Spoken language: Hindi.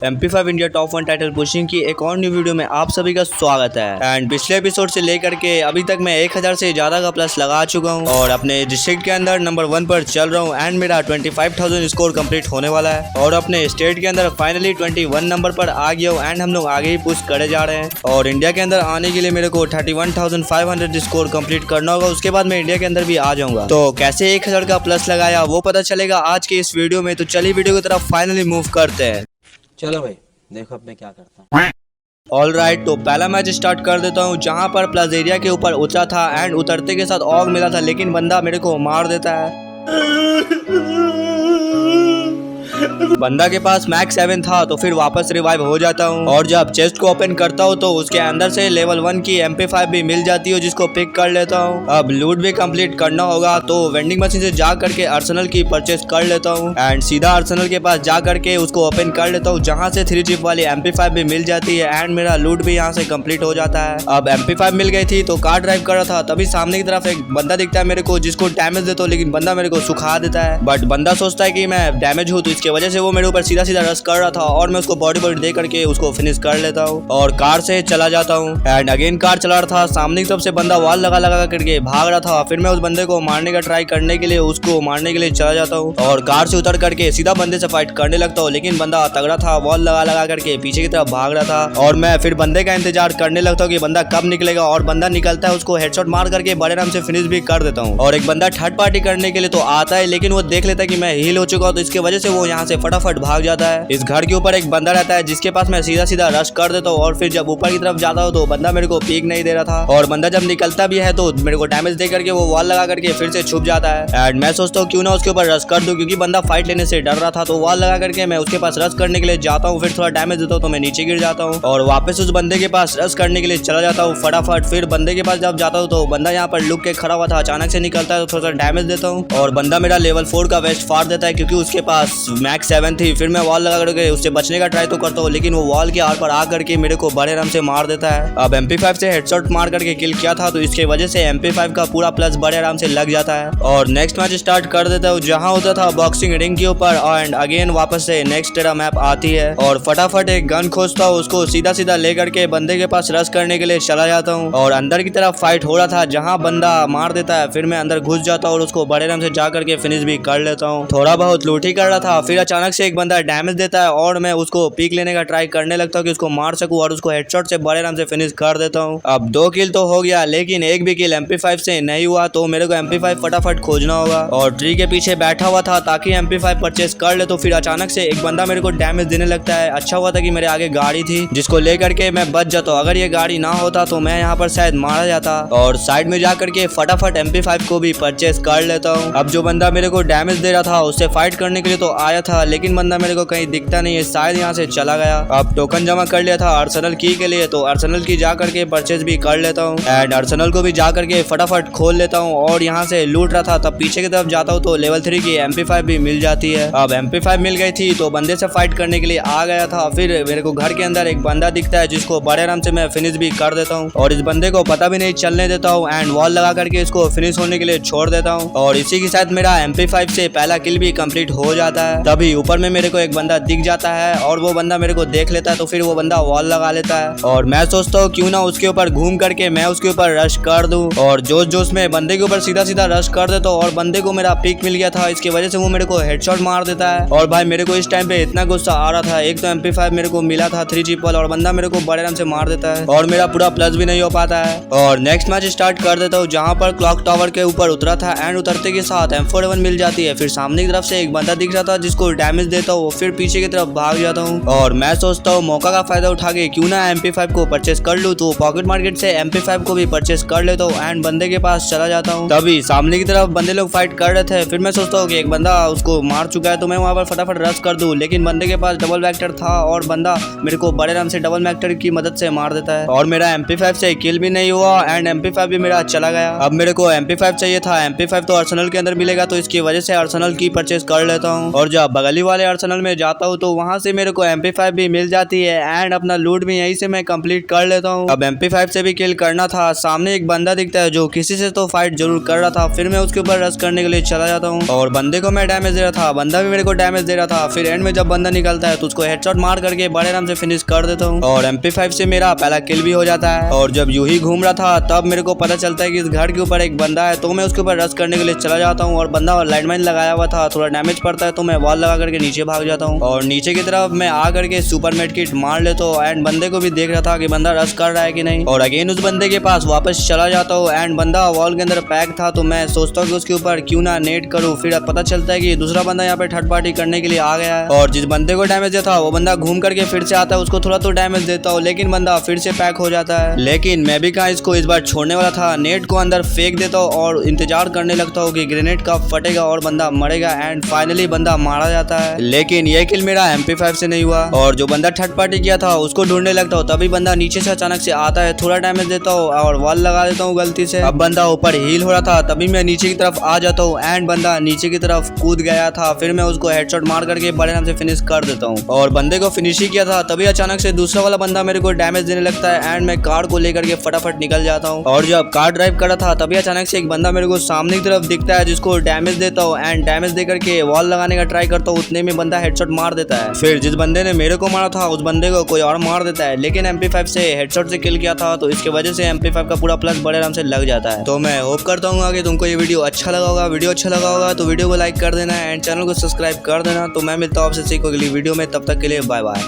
MP5 India top 1 title pushing की एक और न्यू वीडियो में आप सभी का स्वागत है। एंड पिछले एपिसोड से लेकर के अभी तक मैं 1000 से ज्यादा का प्लस लगा चुका हूं और अपने डिस्ट्रिक्ट के अंदर नंबर 1 पर चल रहा हूं एंड मेरा 25,000 स्कोर कंप्लीट होने वाला है और अपने स्टेट के अंदर फाइनली 21 नंबर पर आ गया हूं एंड हम लोग आगे ही पुश करे जा रहे हैं। और इंडिया के अंदर आने के लिए मेरे को 31,500 स्कोर कंप्लीट करना होगा, उसके बाद मैं इंडिया के अंदर भी आ जाऊंगा। तो कैसे 1000 का प्लस लगाया वो पता चलेगा आज के इस वीडियो में। तो चलिए वीडियो की तरफ फाइनली मूव करते हैं। चलो भाई देखो अब मैं क्या करता हूँ। ऑल राइट, तो पहला मैच स्टार्ट कर देता हूँ जहाँ पर प्लस एरिया के ऊपर उतरा था एंड उतरते के साथ ऑग मिला था, लेकिन बंदा मेरे को मार देता है। बंदा के पास मैक्स 7 था तो फिर वापस रिवाइव हो जाता हूँ और जब चेस्ट को ओपन करता हूँ तो उसके अंदर से लेवल 1 की MP5 भी मिल जाती है जिसको पिक कर लेता हूँ। अब लूट भी कंप्लीट करना होगा तो वेंडिंग मशीन से जा करके अर्सेनल की परचेस कर लेता हूँ एंड सीधा अर्सेनल के पास जा करके उसको ओपन कर लेता हूँ जहाँ से 3 चिप वाली MP5 भी मिल जाती है एंड मेरा लूट भी यहाँ से कंप्लीट हो जाता है। अब MP5 मिल गई थी तो कार ड्राइव कर रहा था, तभी सामने की तरफ एक बंदा दिखता है मेरे को जिसको डैमेज देता हूँ, लेकिन बंदा मेरे को सुखा देता है। बट बंदा सोचता है कि मैं डैमेज हूँ तो इसके वजह से वो मेरे ऊपर सीधा सीधा रश कर रहा था और मैं उसको बॉडी दे करके उसको फिनिश कर लेता हूँ और कार से चला जाता हूँ। एंड अगेन कार चला रहा था, सामने की तरफ से बंदा वॉल लगा लगा करके भाग रहा था। फिर मैं उस बंदे को मारने का ट्राई करने के लिए उसको मारने के लिए चला जाता हूँ और कार से उतर करके सीधा बंदे से फाइट करने लगता हूँ, लेकिन बंदा तगड़ा था, वॉल लगा लगा करके पीछे की तरफ भाग रहा था और मैं फिर बंदे का इंतजार करने लगता हूँ कि बंदा कब निकलेगा और बंदा निकलता है, उसको हेडशॉट मार करके बड़े आराम से फिनिश भी कर देता हूँ। और एक बंदा थर्ड पार्टी करने के लिए तो आता है, लेकिन वो देख लेता है कि मैं हील हो चुका हूँ तो इसके वजह से वो यहाँ से फटाफट भाग जाता है। इस घर के ऊपर एक बंदा रहता है जिसके पास मैं सीधा सीधा रश कर देता हूँ और फिर जब ऊपर की तरफ जाता हूँ तो बंदा मेरे को पीक नहीं दे रहा था और बंदा जब निकलता भी है तो मेरे को डैमेज दे करके वो वॉल लगा करके फिर से छुप जाता है। एंड मैं सोचता हूँ क्यों ना उसके ऊपर रश कर दूं, क्योंकि बंदा फाइट लेने से डर रहा था। तो वॉल लगा करके मैं उसके पास रश करने के लिए जाता हूँ, फिर थोड़ा डैमेज देता हूँ तो मैं नीचे गिर जाता हूँ और वापस उस बंदे के पास रश करने के लिए चला जाता हूँ फटाफट। फिर बंदे के पास जब जाता हूँ तो बंदा यहाँ पर लुक के खड़ा हुआ था, अचानक से निकलता है तो थोड़ा सा डैमेज देता हूँ और बंदा मेरा लेवल 4 का वेस्ट फाड़ देता है क्योंकि उसके पास मैक्स 7 थी। फिर मैं वॉल लगा करके उससे बचने का ट्राई तो करता हूँ, लेकिन वो वॉल के आर पर आ करके मेरे को बड़े आराम से मार देता है। अब MP5 से हेडशॉट मार करके किल किया था तो इसके वजह से MP5 का पूरा प्लस बड़े आराम से लग जाता है और नेक्स्ट मैच स्टार्ट कर देता हूँ जहाँ होता था बॉक्सिंग रिंग के ऊपर एंड अगेन वापस से नेक्स्ट टेरा मैप आती है और फटाफट एक गन खोजता हूँ, उसको सीधा सीधा लेकर के बंदे के पास रश करने के लिए चला जाता हूँ और अंदर की तरफ फाइट हो रहा था जहाँ बंदा मार देता है। फिर मैं अंदर घुस जाता हूँ और उसको बड़े आराम से जा करके फिनिश भी कर लेता हूँ। थोड़ा बहुत लूट ही कर रहा था, फिर अचानक से एक बंदा डैमेज देता है और मैं उसको पीक लेने का ट्राई करने लगता हूँ कि उसको मार सकूं और उसको हेडशॉट से बड़े आराम से फिनिश कर देता हूँ। अब 2 किल तो हो गया, लेकिन एक भी किल MP5 से नहीं हुआ तो मेरे को MP5 फटाफट खोजना होगा और ट्री के पीछे बैठा हुआ था ताकि MP5 परचेस कर ले। तो फिर अचानक से एक बंदा मेरे को डैमेज देने लगता है। अच्छा हुआ था कि मेरे आगे गाड़ी थी जिसको लेकर के मैं बच जाता हूँ, अगर ये गाड़ी ना होता तो मैं यहाँ पर शायद मारा जाता और साइड में जा करके फटाफट MP5 को भी परचेस कर लेता हूँ। अब जो बंदा मेरे को डैमेज दे रहा था उससे फाइट करने के लिए तो आया था, लेकिन बंदा मेरे को कहीं दिखता नहीं है, शायद यहाँ से चला गया। अब टोकन जमा कर लिया था अर्सेनल की के लिए तो अर्सेनल की जा करके परचेज भी कर लेता हूँ एंड अर्सेनल को भी जा करके फटाफट खोल लेता हूँ और यहाँ से लूट रहा था तब पीछे की तरफ जाता हूँ तो लेवल 3 की MP5 भी मिल जाती है। अब MP5 मिल गई थी तो बंदे से फाइट करने के लिए आ गया था। फिर मेरे को घर के अंदर एक बंदा दिखता है जिसको बड़े आराम से मैं फिनिश भी कर देता हूँ और इस बंदे को पता भी नहीं चलने देता हूँ एंड वॉल लगा करके इसको फिनिश होने के लिए छोड़ देता हूँ और इसी के साथ मेरा MP5 से पहला किल भी कंप्लीट हो जाता है। तभी ऊपर में मेरे को एक बंदा दिख जाता है और वो बंदा मेरे को देख लेता है तो फिर वो बंदा वॉल लगा लेता है और मैं सोचता हूँ क्यों ना उसके ऊपर घूम करके मैं उसके ऊपर रश कर दूं और जोश जोश में बंदे के ऊपर सीधा सीधा रश कर देता हूँ और बंदे को मेरा पिक मिल गया था, इसकी वजह से वो मेरे को हेडशॉट मार देता है। और भाई मेरे को इस टाइम पे इतना गुस्सा आ रहा था, एक तो MP5 मेरे को मिला था 3 चिप वाला और बंदा मेरे को बड़े आराम से मार देता है और मेरा पूरा प्लस भी नहीं हो पाता है। और नेक्स्ट मैच स्टार्ट कर देता हूँ जहाँ पर क्लॉक टावर के ऊपर उतरा था एंड उतरते के साथ M41 मिल जाती है। फिर सामने की तरफ से एक बंदा दिख रहा था जिसको डैमेज देता हूँ, फिर पीछे की तरफ भाग जाता हूँ और मैं सोचता हूँ मौका का फायदा उठा के क्यों ना MP5 को परचेस कर लूं तो पॉकेट मार्केट से MP5 को भी परचेस कर लेता हूँ एंड बंदे के पास चला जाता हूँ। तभी सामने की तरफ बंदे लोग फाइट कर रहे थे, फिर मैं सोचता हूँ कि एक बंदा उसको मार चुका है तो मैं वहाँ पर फटाफट रश कर दूं, लेकिन बंदे के पास डबल वेक्टर था और बंदा मेरे को बड़े आराम से डबल वेक्टर की मदद से मार देता है और मेरा MP5 से किल भी नहीं हुआ एंड MP5 भी मेरा चला गया। अब मेरे को MP5 चाहिए था, MP5 तो अर्सेनल के अंदर मिलेगा तो इसकी वजह से अर्सेनल की परचेस कर लेता हूँ और जब जब बगली वाले आर्सेनल में जाता हूँ तो वहाँ से मेरे को MP5 भी मिल जाती है एंड अपना लूट भी यहीं से मैं कंप्लीट कर लेता हूँ। अब MP5 से भी किल करना था। सामने एक बंदा दिखता है जो किसी से तो फाइट जरूर कर रहा था। फिर मैं उसके ऊपर रश करने के लिए चला जाता हूँ और बंदे को मैं डैमेज दे रहा था, बंदा भी मेरे को डैमेज दे रहा था। फिर एंड में जब बंदा निकलता है तो उसको हेडशॉट मार करके बड़े आराम से फिनिश कर देता हूँ और MP5 से मेरा पहला किल भी हो जाता है। और जब यूं ही घूम रहा था तब मेरे को पता चलता है कि इस घर के ऊपर एक बंदा है, तो मैं उसके ऊपर रश करने के लिए चला जाता हूँ और बंदा लाइटमाइन लगाया हुआ था, थोड़ा डैमेज पड़ता है तो मैं वॉल लगा करके नीचे भाग जाता हूँ और नीचे की तरफ मैं आ करके सुपर मेड किट मार लेता हूँ एंड बंदे को भी देख रहा था कि बंदा रश कर रहा है कि नहीं और अगेन उस बंदे के पास वापस चला जाता हूँ एंड बंदा वॉल के अंदर पैक था तो मैं सोचता हूँ कि उसके ऊपर क्यों ना नेट करूँ। फिर अब पता चलता है कि दूसरा बंदा यहाँ पे थर्ड पार्टी करने के लिए आ गया है और जिस बंदे को डैमेज दिया था वो बंदा घूम करके फिर से आता है, उसको थोड़ा तो डैमेज देता हूँ लेकिन बंदा फिर से पैक हो जाता है। लेकिन मैं भी कहाँ इसको इस बार छोड़ने वाला था, नेट को अंदर फेंक देता हूँ और इंतजार करने लगता हूँ कि ग्रेनेड कब फटेगा और बंदा मरेगा एंड फाइनली बंदा मारा जाता है। लेकिन ये किल मेरा MP5 से नहीं हुआ और जो बंदा थर्ड पार्टी किया था उसको ढूंढने लगता हूँ, तभी बंदा नीचे से अचानक से आता है, थोड़ा डैमेज देता हूँ और वॉल लगा देता हूँ गलती से। अब बंदा ऊपर हील हो रहा था तभी मैं नीचे की तरफ आ जाता हूँ एंड बंदा नीचे की तरफ कूद गया था। फिर मैं उसको हेडशॉट मार करके बड़े नाम से फिनिश कर देता हूँ और बंदे को फिनिश ही किया था तभी अचानक से दूसरा वाला बंदा मेरे को डैमेज देने लगता है एंड मैं कार को लेकर के फटाफट निकल जाता हूँ और जब कार ड्राइव कर रहा था तभी अचानक से एक बंदा मेरे को सामने की तरफ दिखता है जिसको डैमेज देता हूँ एंड डैमेज देकर के वॉल लगाने का ट्राई करता हूँ, उतने में बंदा हेडशॉट मार देता है। फिर जिस बंदे ने मेरे को मारा था उस बंदे को कोई और मार देता है लेकिन MP5 से हेडशॉट से किल किया था तो इसके वजह से MP5 का पूरा प्लस बड़े आराम से लग जाता है। तो मैं होप करता हूँ कि तुमको ये वीडियो अच्छा लगा होगा। वीडियो अच्छा लगा होगा तो वीडियो को लाइक कर देना एंड चैनल को सब्सक्राइब कर देना। तो मैं मिलता हूँ आपसे अगली वीडियो में, तब तक के लिए बाय बाय।